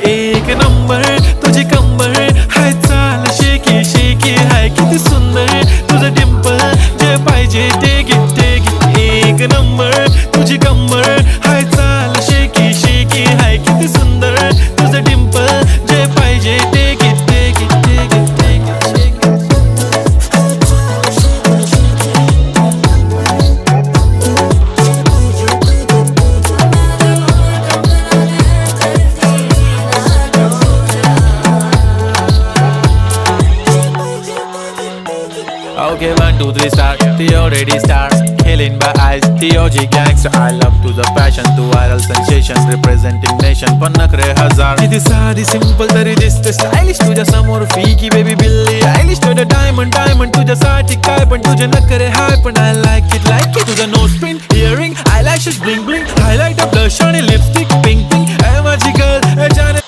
एक नंबर तुझी कंबर हाय चाल शेकी शेकी हाय किती सुंदर तुझं डिंपल जे पाहिजे ते घे ते घे एक नंबर तुझी कंबर हाय चाल शेकी शेकी हाय किती सुंदर तुझं डिंपल जे पाहिजे ते घे ते घे ते घे ते घे Okay, 1, 2, 3, start. The already stars. Killing by eyes. The OG gangster. I love to the passion. To viral sensation. Representing nation. पण नखरे हजार. किती साधी simple तरी दिसते stylish. तुझ्या समोर फीकी baby बिल्ली आयलिश. तुझं diamond diamond तुझ्यासाठी काय पण तुझे नखरे हाय पण I like it. तुझं nose pin, earring, eyelashes bling bling. Highlight of blush आणि lipstick pink pink. ए माझी girl, ए जाने